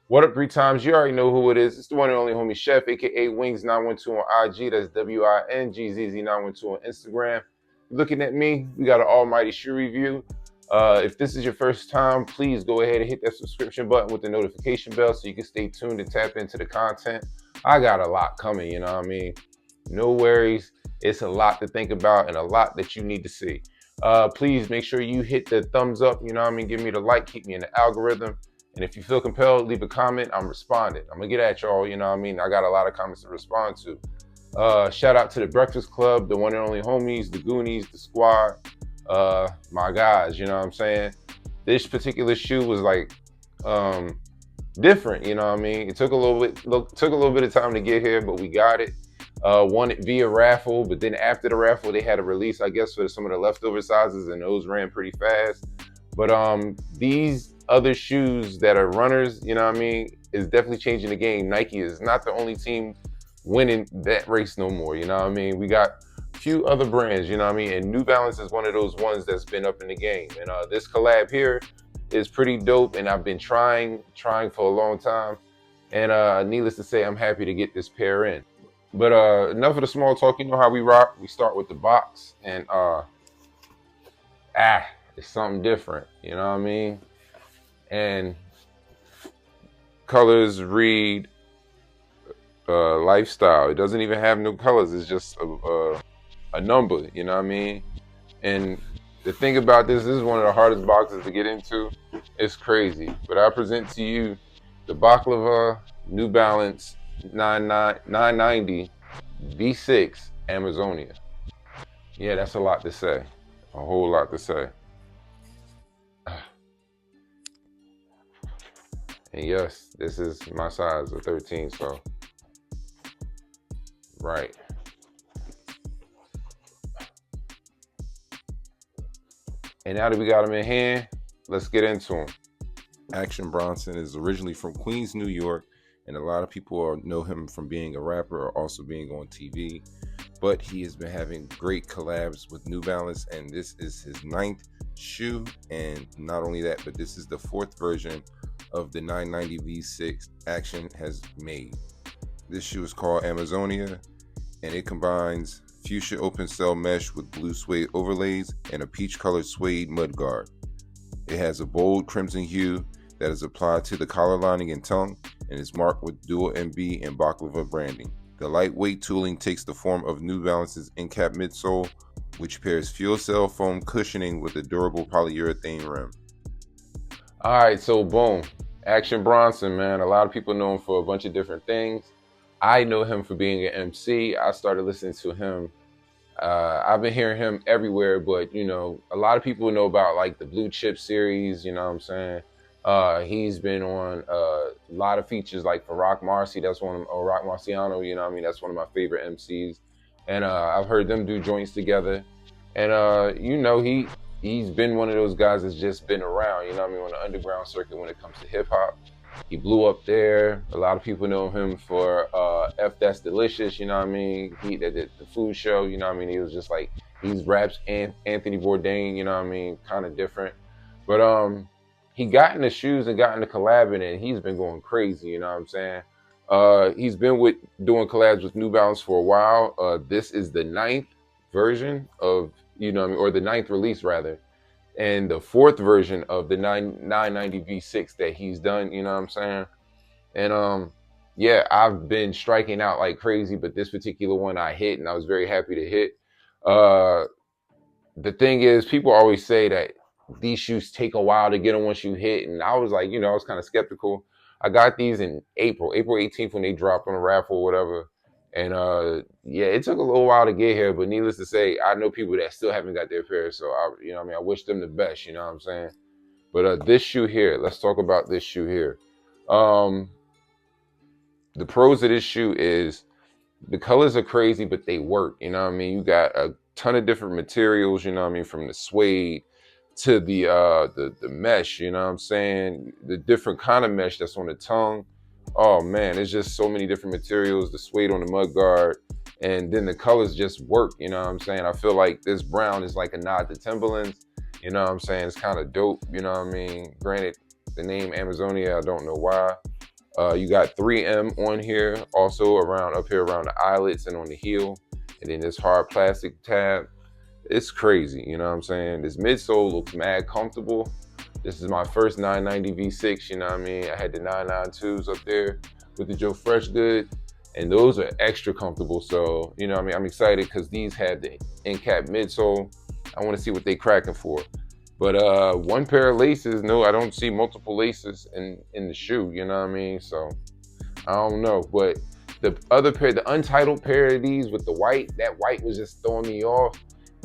What up, 3 times? You already know who it is. It's the one and only homie Chef, aka Wings912 on IG. That's WINGZZ912 on Instagram. Looking at me, we got an almighty shoe review. If this is your first time, please go ahead and hit that subscription button with the notification bell so you can stay tuned and tap into the content. I got a lot coming, you know what I mean? No worries. It's a lot to think about and a lot that you need to see. Please make sure you hit the thumbs up, you know what I mean? Give me the like, keep me in the algorithm. And if you feel compelled, leave a comment. I'm responding. I'm gonna get at y'all, you know what I mean? I got a lot of comments to respond to. Shout out to the Breakfast Club, the one and only homies, the Goonies, the squad, my guys, you know what I'm saying? This particular shoe was like different, you know what I mean? It took a little bit of time to get here, but we got it. Won it via raffle, but then after the raffle, they had a release, I guess, for some of the leftover sizes, and those ran pretty fast. But these other shoes that are runners, you know what I mean, is definitely changing the game. Nike is not the only team winning that race no more, you know what I mean? We got a few other brands, you know what I mean? And New Balance is one of those ones that's been up in the game. And this collab here is pretty dope, and I've been trying for a long time. And needless to say, I'm happy to get this pair in. But enough of the small talk. You know how we rock. We start with the box, and it's something different. You know what I mean? And colors read lifestyle. It doesn't even have no colors. It's just a number. You know what I mean? And the thing about this is one of the hardest boxes to get into. It's crazy. But I present to you the Baklava New Balance 990 V6 Amazonia. Yeah, that's a lot to say. A whole lot to say. And yes, this is my size of 13, so right. And now that we got them in hand, let's get into them. Action Bronson is originally from Queens, New York, and a lot of people know him from being a rapper or also being on TV. But he has been having great collabs with New Balance, and this is his 9th shoe. And not only that, but this is the 4th version of the 990 V6 Action has made. This shoe is called Amazonia, and it combines fuchsia open cell mesh with blue suede overlays and a peach colored suede mudguard. It has a bold crimson hue that is applied to the collar lining and tongue and is marked with dual MB and Baklava branding. The lightweight tooling takes the form of New Balance's in-cap midsole, which pairs fuel cell foam cushioning with a durable polyurethane rim. All right, so boom. Action Bronson, man. A lot of people know him for a bunch of different things. I know him for being an MC. I started listening to him. I've been hearing him everywhere, but, you know, a lot of people know about, like, the Blue Chip series, you know what I'm saying? He's been on a lot of features, like for Rock Marcy. That's one of them, or Rock Marciano, you know what I mean? That's one of my favorite MCs. And I've heard them do joints together. And, you know, he's been one of those guys that's just been around, you know what I mean, on the underground circuit when it comes to hip hop. He blew up there. A lot of people know him for F That's Delicious, you know what I mean? He did the food show, you know what I mean? He was just like, he's raps Anthony Bourdain, you know what I mean? Kind of different. But he got in the shoes and got into collabing, and he's been going crazy, you know what I'm saying? He's been doing collabs with New Balance for a while. This is the 9th version of, you know what I mean, or the 9th release rather, and the 4th version of the 990 V6 that he's done, you know what I'm saying? And yeah, I've been striking out like crazy, but this particular one I hit, and I was very happy to hit. The thing is, people always say that these shoes take a while to get them once you hit, and I was like, you know, I was kind of skeptical. I got these in April 18th when they dropped on a raffle or whatever. And yeah, it took a little while to get here, but needless to say, I know people that still haven't got their pair, so you know what I mean, I wish them the best, you know what I'm saying? But this shoe here, let's talk about this shoe here. The pros of this shoe is the colors are crazy, but they work, you know what I mean? You got a ton of different materials, you know what I mean, from the suede to the mesh, you know what I'm saying? The different kind of mesh that's on the tongue. Oh man, it's just so many different materials, the suede on the mud guard, and then the colors just work, you know what I'm saying? I feel like this brown is like a nod to Timberlands, you know what I'm saying? It's kind of dope, you know what I mean? Granted, the name Amazonia, I don't know why. You got 3M on here, also around up here around the eyelets and on the heel, and then this hard plastic tab. It's crazy, you know what I'm saying? This midsole looks mad comfortable. This is my first 990 V6, you know what I mean? I had the 992s up there with the Joe Fresh Good, and those are extra comfortable. So, you know what I mean? I'm excited because these have the end cap midsole. I want to see what they cracking for. But one pair of laces, no, I don't see multiple laces in the shoe, you know what I mean? So I don't know. But the other pair, the untitled pair of these with the white, that white was just throwing me off.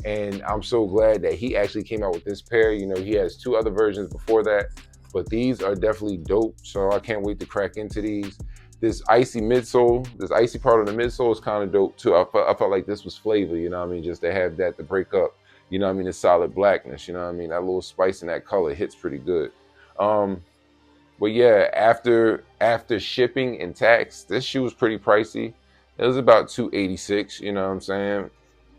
And I'm so glad that he actually came out with this pair. You know, he has 2 other versions before that, but these are definitely dope. So I can't wait to crack into these. This icy midsole, this icy part of the midsole is kind of dope too. I felt like this was flavor, you know what I mean? Just to have that to break up, you know what I mean? The solid blackness, you know what I mean? That little spice in that color hits pretty good. But yeah, after shipping and tax, this shoe was pretty pricey. It was about 286, you know what I'm saying?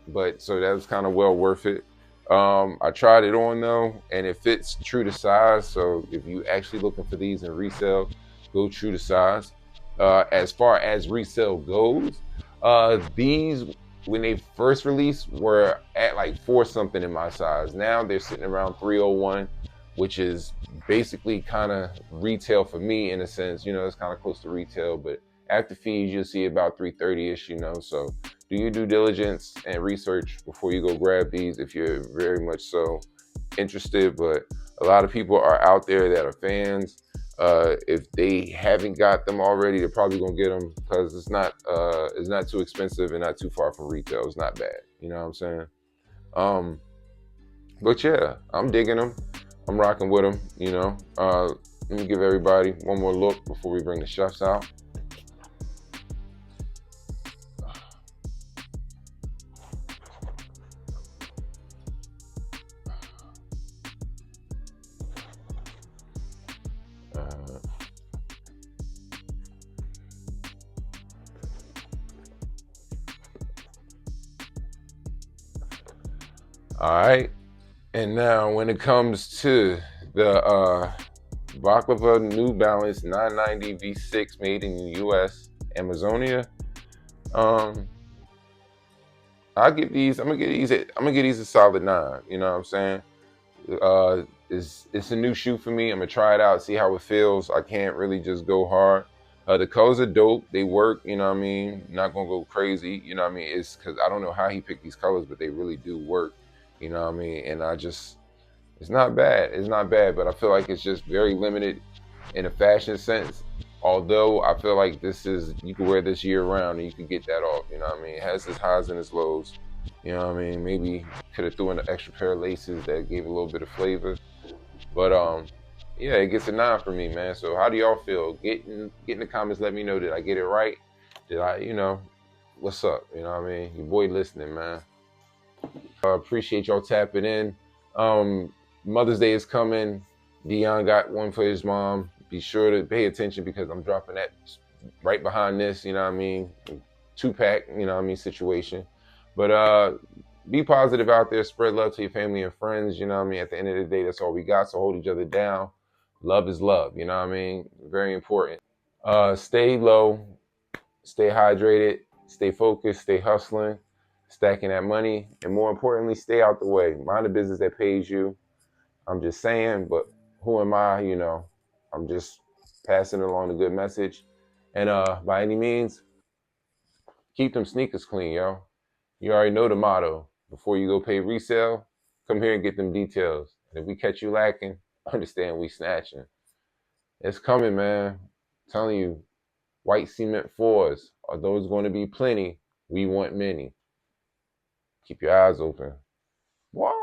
But so that was kind of well worth it. I tried it on though, and it fits true to size. So if you actually looking for these in resale, go true to size. As far as resale goes, these when they first released were at like 4 something in my size. Now they're sitting around 301, which is basically kind of retail for me in a sense. You know, it's kind of close to retail, but after fees, you'll see about 330-ish, you know. So do your due diligence and research before you go grab these if you're very much so interested. But a lot of people are out there that are fans. If they haven't got them already, they're probably gonna get them because it's not too expensive and not too far from retail. It's not bad, you know what I'm saying? Um, but yeah, I'm digging them. I'm rocking with them, you know. Let me give everybody one more look before we bring the chefs out. Uh, all right. And now when it comes to the Baklava New Balance 990 V6 made in the US, Amazonia, um, I'm gonna get these a solid 9, you know what I'm saying? It's a new shoe for me. I'm gonna try it out, see how it feels. I can't really just go hard. The colors are dope. They work, you know what I mean? Not gonna go crazy, you know what I mean? It's because I don't know how he picked these colors, but they really do work, you know what I mean? And it's not bad. It's not bad, but I feel like it's just very limited in a fashion sense. Although I feel like you can wear this year round and you can get that off, you know what I mean? It has its highs and its lows. You know what I mean? Maybe could have threw in an extra pair of laces that gave a little bit of flavor. But yeah, it gets a 9 for me, man. So how do y'all feel? Get in the comments, let me know, did I get it right? Did I, you know, what's up? You know what I mean? Your boy listening, man. Appreciate y'all tapping in. Mother's Day is coming. Dion got one for his mom. Be sure to pay attention because I'm dropping that right behind this, you know what I mean? 2-pack, you know what I mean, situation. But be positive out there. Spread love to your family and friends, you know what I mean? At the end of the day, that's all we got. So hold each other down. Love is love, you know what I mean? Very important. Stay low, stay hydrated, stay focused, stay hustling, stacking that money, and more importantly, stay out the way. Mind the business that pays you. I'm just saying, but who am I? You know, I'm just passing along the good message. And by any means, keep them sneakers clean, yo. You already know the motto. Before you go pay resale, come here and get them details. And if we catch you lacking, understand we snatching. It's coming, man. I'm telling you, white cement 4s. Are those going to be plenty? We want many. Keep your eyes open. What?